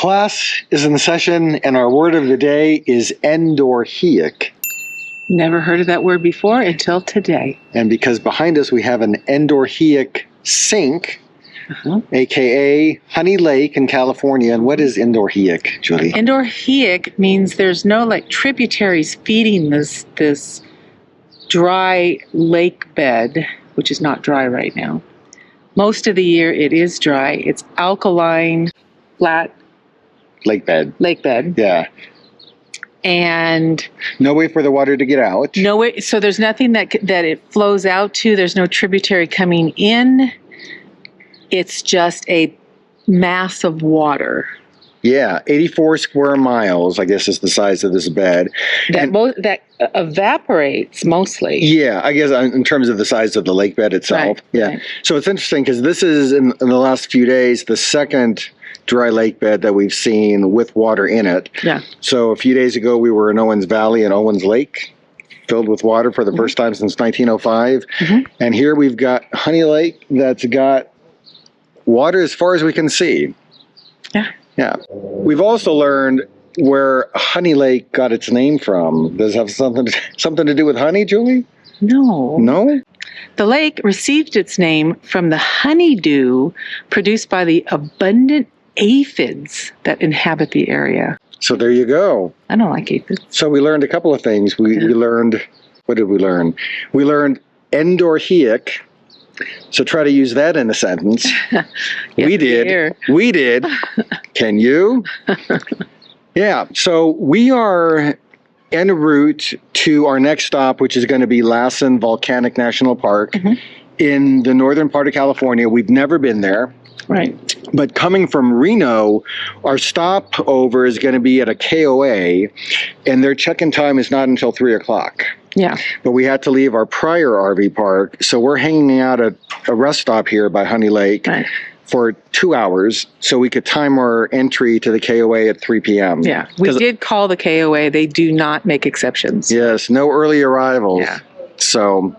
Class is in session, and our word of the day is endorheic. Never heard of that word before until today. And because behind us we have an endorheic sink, aka Honey Lake in California. And what is endorheic, Julie? Endorheic means there's no tributaries feeding this dry lake bed, which is not dry right now. Most of the year it is dry. It's alkaline, flat Lake bed. Yeah. And no way for the water to get out. No way. So there's nothing that it flows out to. There's no tributary coming in. It's just a mass of water. Yeah, 84 square miles, I guess, is the size of this bed. That evaporates mostly. Yeah, I guess in terms of the size of the lake bed itself. Right, yeah. Right. So it's interesting because this is, in the last few days, the second dry lake bed that we've seen with water in it. Yeah. So a few days ago, we were in Owens Valley and Owens Lake, filled with water for the first time since 1905. And here we've got Honey Lake that's got water as far as we can see. Yeah. Yeah. We've also learned where Honey Lake got its name from. Does it have something to do with honey, Julie? No. No? The lake received its name from the honeydew produced by the abundant aphids that inhabit the area. So there you go. I don't like aphids. So we learned a couple of things. We learned, what did we learn? We learned endorheic. So try to use that in a sentence. We did. Can you? Yeah. So we are en route to our next stop, which is going to be Lassen Volcanic National Park in the northern part of California. We've never been there. Right. But coming from Reno, our stopover is going to be at a KOA, and their check-in time is not until 3 o'clock. Yeah. But we had to leave our prior RV park, so we're hanging out at a rest stop here by Honey Lake for 2 hours, so we could time our entry to the KOA at 3 p.m. Yeah, we did call the KOA. They do not make exceptions. Yes, no early arrivals. Yeah. So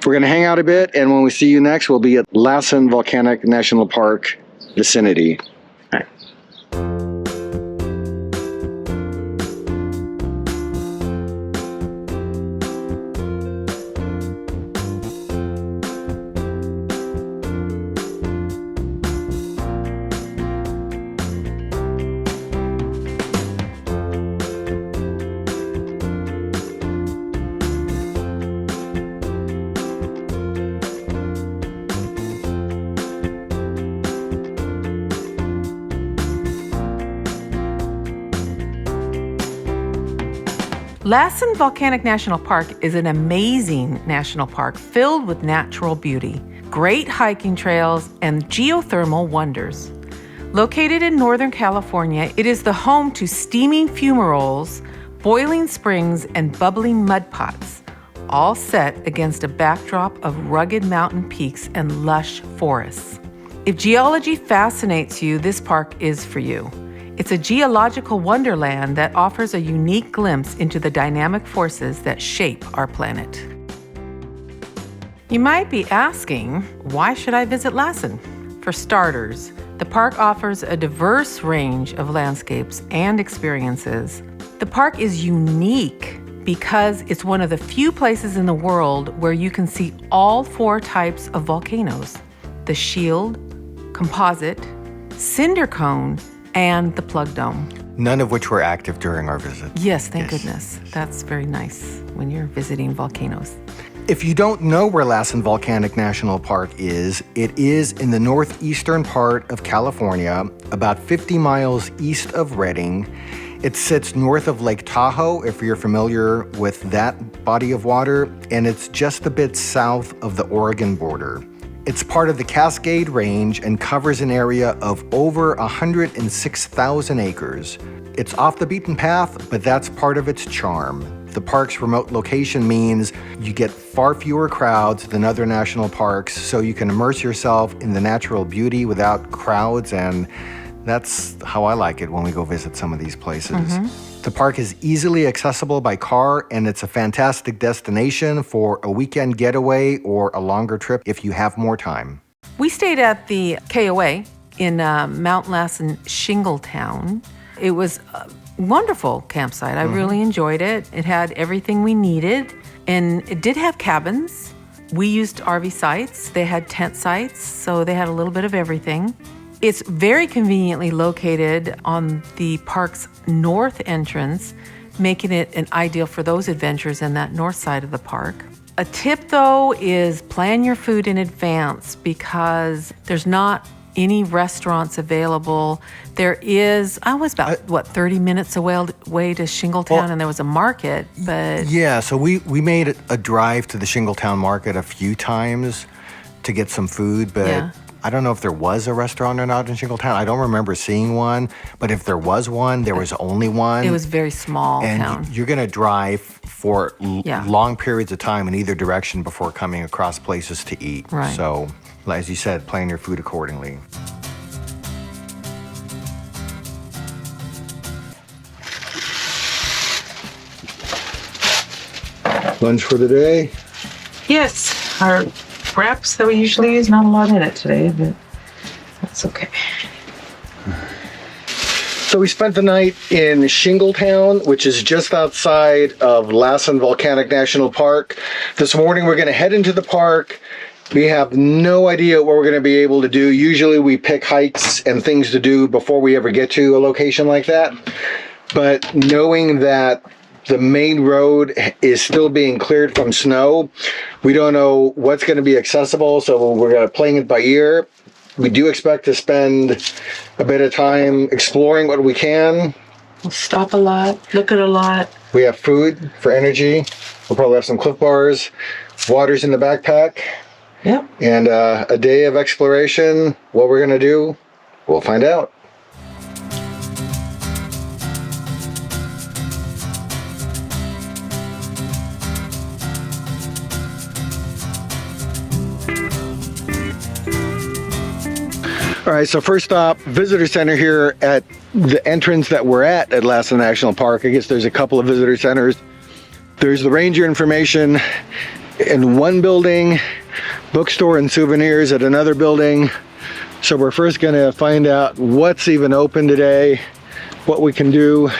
we're going to hang out a bit, and when we see you next, we'll be at Lassen Volcanic National Park vicinity. All right. Lassen Volcanic National Park is an amazing national park filled with natural beauty, great hiking trails, and geothermal wonders. Located in Northern California, it is the home to steaming fumaroles, boiling springs, and bubbling mud pots, all set against a backdrop of rugged mountain peaks and lush forests. If geology fascinates you, this park is for you. It's a geological wonderland that offers a unique glimpse into the dynamic forces that shape our planet. You might be asking, why should I visit Lassen? For starters, the park offers a diverse range of landscapes and experiences. The park is unique because it's one of the few places in the world where you can see all 4 types of volcanoes: the shield, composite, cinder cone, and the plug dome. None of which were active during our visit. Yes, thank goodness. That's very nice when you're visiting volcanoes. If you don't know where Lassen Volcanic National Park is, it is in the northeastern part of California, about 50 miles east of Redding. It sits north of Lake Tahoe, if you're familiar with that body of water, and it's just a bit south of the Oregon border. It's part of the Cascade Range and covers an area of over 106,000 acres. It's off the beaten path, but that's part of its charm. The park's remote location means you get far fewer crowds than other national parks, so you can immerse yourself in the natural beauty without crowds, and that's how I like it when we go visit some of these places. The park is easily accessible by car, and it's a fantastic destination for a weekend getaway or a longer trip if you have more time. We stayed at the KOA, in Mount Lassen, Shingle Town. It was a wonderful campsite. I really enjoyed it. It had everything we needed, and it did have cabins. We used RV sites. They had tent sites, so they had a little bit of everything. It's very conveniently located on the park's north entrance, making it an ideal for those adventures in that north side of the park. A tip, though, is plan your food in advance because there's not any restaurants available. There is, I was about, 30 minutes away to Shingle Town, and there was a market, but... Yeah, so we made a drive to the Shingle Town market a few times to get some food, but I don't know if there was a restaurant or not in Shingle Town. I don't remember seeing one, but if there was one, there was only one. It was very small town. And you're going to drive for long periods of time in either direction before coming across places to eat. Right. So, as you said, plan your food accordingly. Lunch for the day? Yes, our wraps that we usually use, not a lot in it today, but that's okay. So we spent the night in Shingle Town, which is just outside of Lassen Volcanic National Park. This morning we're going to head into the park. We have no idea what we're going to be able to do. Usually we pick hikes and things to do before we ever get to a location like that. But knowing that the main road is still being cleared from snow, we don't know what's going to be accessible, so we're playing it by ear. We do expect to spend a bit of time exploring what we can. We'll stop a lot, look at a lot. We have food for energy. We'll probably have some Cliff Bars. Water's in the backpack. Yep. And a day of exploration. What we're going to do, we'll find out. All right, so first stop, visitor center here at the entrance that we're at Lassen National Park. I guess there's a couple of visitor centers. There's the ranger information in one building, bookstore and souvenirs at another building. So we're first gonna find out what's even open today, what we can do.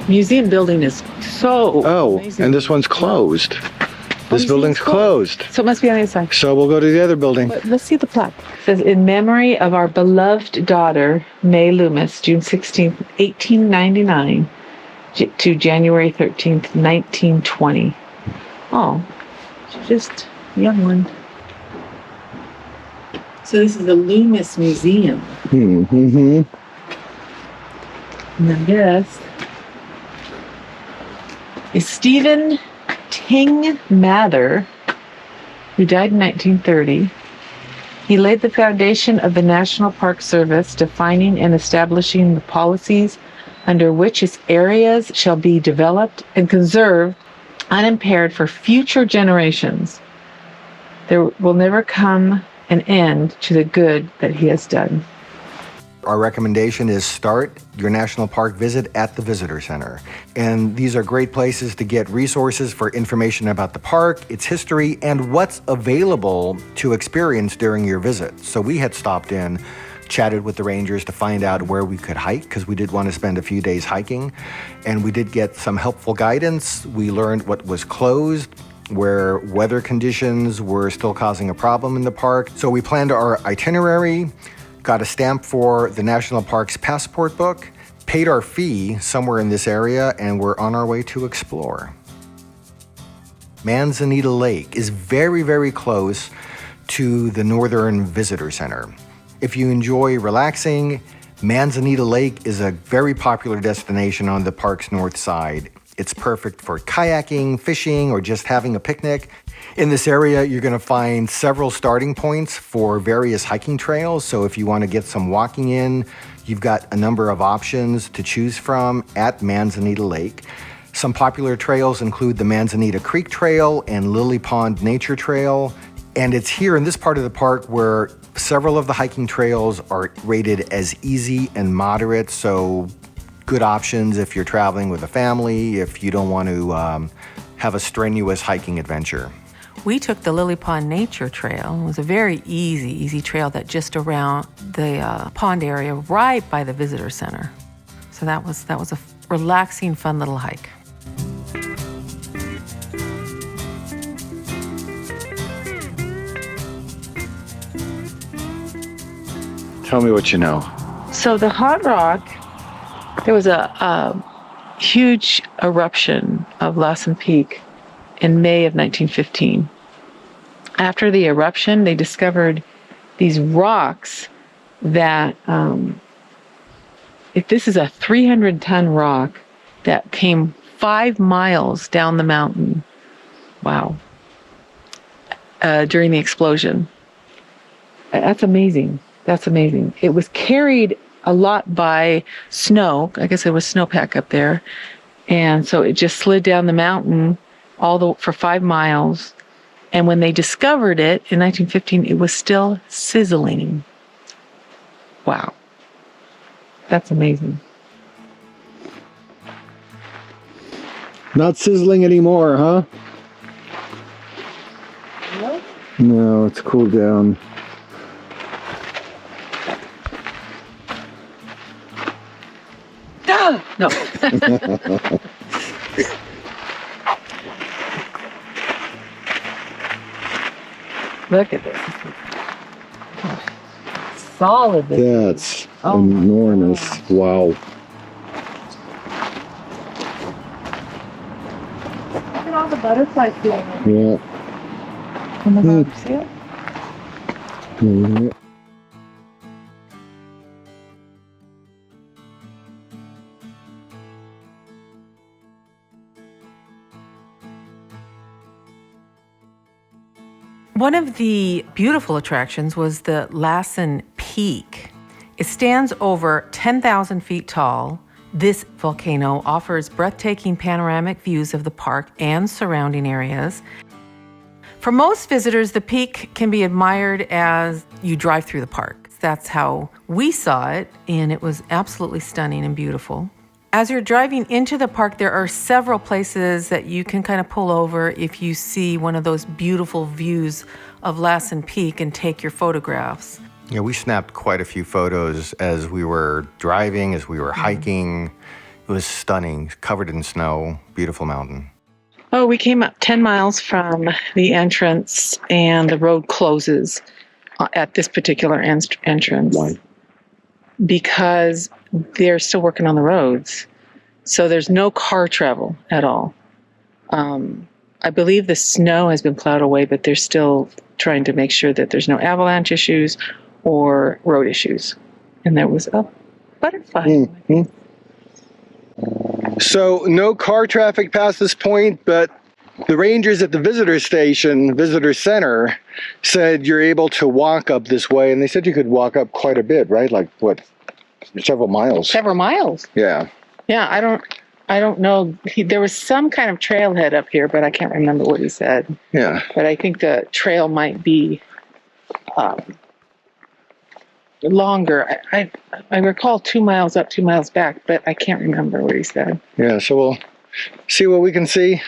Museum building is so amazing. And this one's closed. This building's closed. So it must be on the other side. So we'll go to the other building. But let's see the plaque. It says, in memory of our beloved daughter, May Loomis, June 16th, 1899 to January 13th, 1920. Oh, she's just a young one. So this is the Loomis Museum. Mm-hmm. And then this is Stephen Ting Mather, who died in 1930. He laid the foundation of the National Park Service, defining and establishing the policies under which its areas shall be developed and conserved unimpaired for future generations. There will never come an end to the good that he has done. Our recommendation is start your national park visit at the visitor center. And these are great places to get resources for information about the park, its history, and what's available to experience during your visit. So we had stopped in, chatted with the rangers to find out where we could hike, because we did want to spend a few days hiking. And we did get some helpful guidance. We learned what was closed, where weather conditions were still causing a problem in the park. So we planned our itinerary, got a stamp for the National Park's passport book, paid our fee somewhere in this area, and we're on our way to explore. Manzanita Lake is very, very close to the Northern Visitor Center. If you enjoy relaxing, Manzanita Lake is a very popular destination on the park's north side. It's perfect for kayaking, fishing, or just having a picnic. In this area, you're going to find several starting points for various hiking trails. So if you want to get some walking in, you've got a number of options to choose from at Manzanita Lake. Some popular trails include the Manzanita Creek Trail and Lily Pond Nature Trail. And it's here in this part of the park where several of the hiking trails are rated as easy and moderate. So good options if you're traveling with a family, if you don't want to have a strenuous hiking adventure. We took the Lily Pond Nature Trail. It was a very easy trail that just around the pond area right by the visitor center. So that was a relaxing, fun little hike. Tell me what you know. So the hot rock, there was a huge eruption of Lassen Peak in May of 1915. After the eruption, they discovered these rocks that, if this is a 300-ton rock that came 5 miles down the mountain. Wow. During the explosion. That's amazing. That's amazing. It was carried a lot by snow. I guess there was snowpack up there. And so it just slid down the mountain for 5 miles. And when they discovered it in 1915, it was still sizzling. Wow. That's amazing. Not sizzling anymore, huh? No, it's cooled down. No. Look at this. Solid. That's enormous. Wow. Look at all the butterflies doing it. Yeah. Oh my God, see it? Mm-hmm. One of the beautiful attractions was the Lassen Peak. It stands over 10,000 feet tall. This volcano offers breathtaking panoramic views of the park and surrounding areas. For most visitors, the peak can be admired as you drive through the park. That's how we saw it, and it was absolutely stunning and beautiful. As you're driving into the park, there are several places that you can kind of pull over if you see one of those beautiful views of Lassen Peak and take your photographs. Yeah, we snapped quite a few photos as we were driving, as we were hiking. It was stunning, covered in snow, beautiful mountain. Oh, we came up 10 miles from the entrance and the road closes at this particular entrance. Why? Because they're still working on the roads. So there's no car travel at all. I believe the snow has been plowed away, but they're still trying to make sure that there's no avalanche issues or road issues. And there was a butterfly. Mm-hmm. So no car traffic past this point, but the rangers at the visitor center, said you're able to walk up this way, and they said you could walk up quite a bit, right? Like what, several miles? Several miles. Yeah. Yeah, I don't know. There was some kind of trailhead up here, but I can't remember what he said. Yeah. But I think the trail might be longer. I recall 2 miles up, 2 miles back, but I can't remember what he said. Yeah, so we'll see what we can see.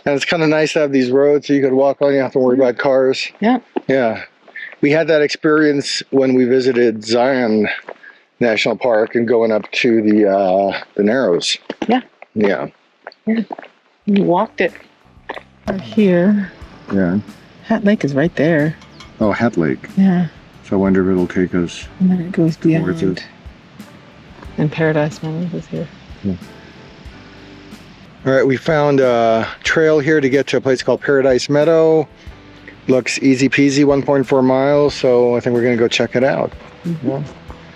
And it's kind of nice to have these roads so you could walk on. You don't have to worry about cars. Yeah. Yeah. We had that experience when we visited Zion National Park and going up to the Narrows. Yeah. Yeah. Yeah. We walked it from here. Yeah. Hat Lake is right there. Oh, Hat Lake. Yeah. So I wonder if it'll take us. And then it goes beyond. Towards it. And Paradise Meadow is here. Yeah. All right, we found a trail here to get to a place called Paradise Meadow. Looks easy peasy, 1.4 miles, so I think we're gonna go check it out. Mm-hmm. Yeah.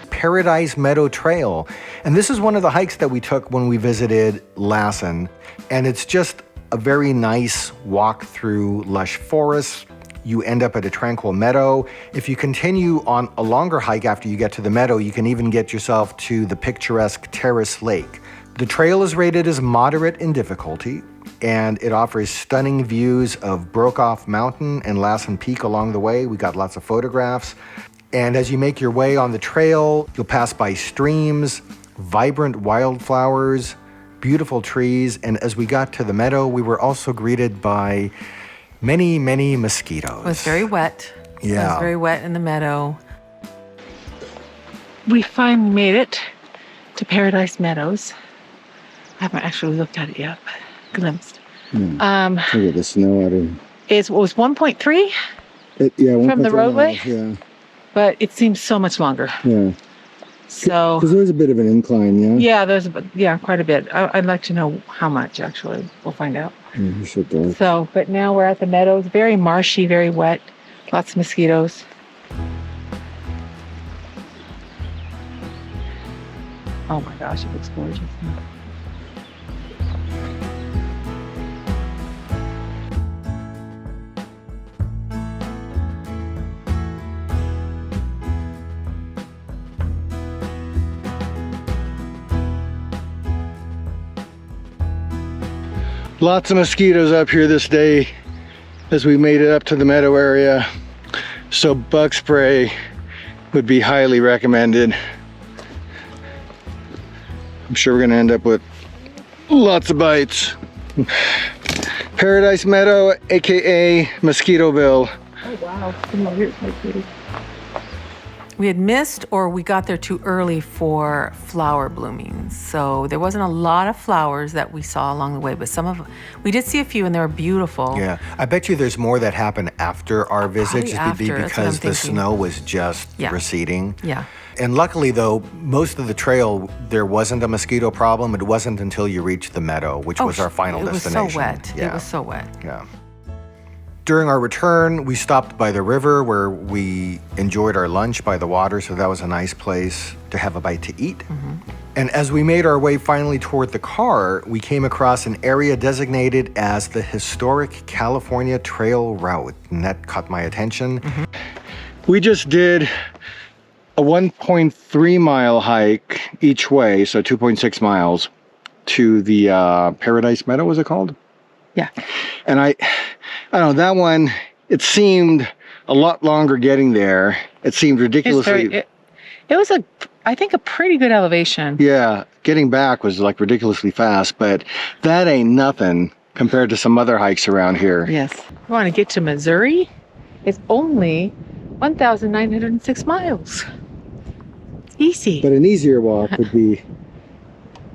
Paradise Meadow Trail. And this is one of the hikes that we took when we visited Lassen. And it's just a very nice walk through lush forests. You end up at a tranquil meadow. If you continue on a longer hike after you get to the meadow, you can even get yourself to the picturesque Terrace Lake. The trail is rated as moderate in difficulty, and it offers stunning views of Brokoff Mountain and Lassen Peak along the way. We got lots of photographs. And as you make your way on the trail, you'll pass by streams, vibrant wildflowers, beautiful trees. And as we got to the meadow, we were also greeted by Many, many mosquitoes. It was very wet. Yeah. It was very wet in the meadow. We finally made it to Paradise Meadows. I haven't actually looked at it yet, but glimpsed. Look at the snow out of It was 1.3 from the roadway, but it seems so much longer. Yeah. So Because there's a bit of an incline, yeah, quite a bit. I'd like to know how much actually. We'll find out. You should go. So, but now we're at the meadows. Very marshy, very wet. Lots of mosquitoes. Oh my gosh, it looks gorgeous. Lots of mosquitoes up here this day as we made it up to the meadow area. So bug spray would be highly recommended. I'm sure we're gonna end up with lots of bites. Paradise Meadow, AKA Mosquitoville. Oh wow, come over here, my pretty. We had missed, or we got there too early for flower blooming. So there wasn't a lot of flowers that we saw along the way, but we did see a few and they were beautiful. Yeah, I bet you there's more that happened after our visit, just after, because the snow was just receding. Yeah. And luckily, though, most of the trail, there wasn't a mosquito problem. It wasn't until you reached the meadow, which was our final destination. It was so wet. Yeah. It was so wet. Yeah. During our return, we stopped by the river where we enjoyed our lunch by the water, so that was a nice place to have a bite to eat. Mm-hmm. And as we made our way finally toward the car, we came across an area designated as the Historic California Trail Route, and that caught my attention. Mm-hmm. We just did a 1.3 mile hike each way, so 2.6 miles, to the Paradise Meadow, was it called? Yeah. And I don't know, that one, it seemed a lot longer getting there. It seemed ridiculously... It was, I think, a pretty good elevation. Yeah, getting back was like ridiculously fast, but that ain't nothing compared to some other hikes around here. Yes. You want to get to Missouri? It's only 1,906 miles. Easy. But an easier walk would be...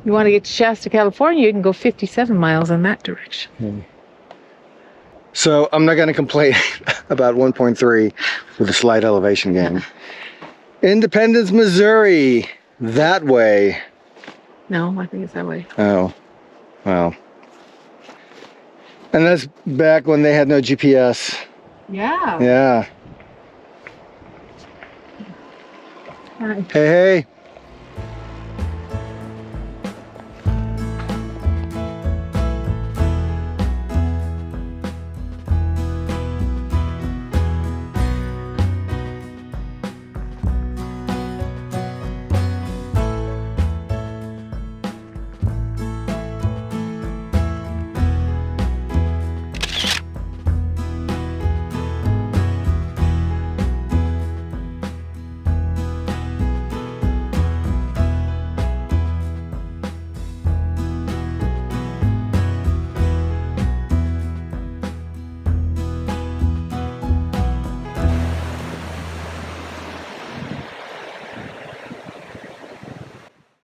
You want to get to Shasta, California, you can go 57 miles in that direction. Okay. So I'm not going to complain about 1.3 with a slight elevation gain. Independence, Missouri, that way. No, I think it's that way. Oh, well. And that's back when they had no GPS. Yeah. Yeah. Hi. Hey, hey.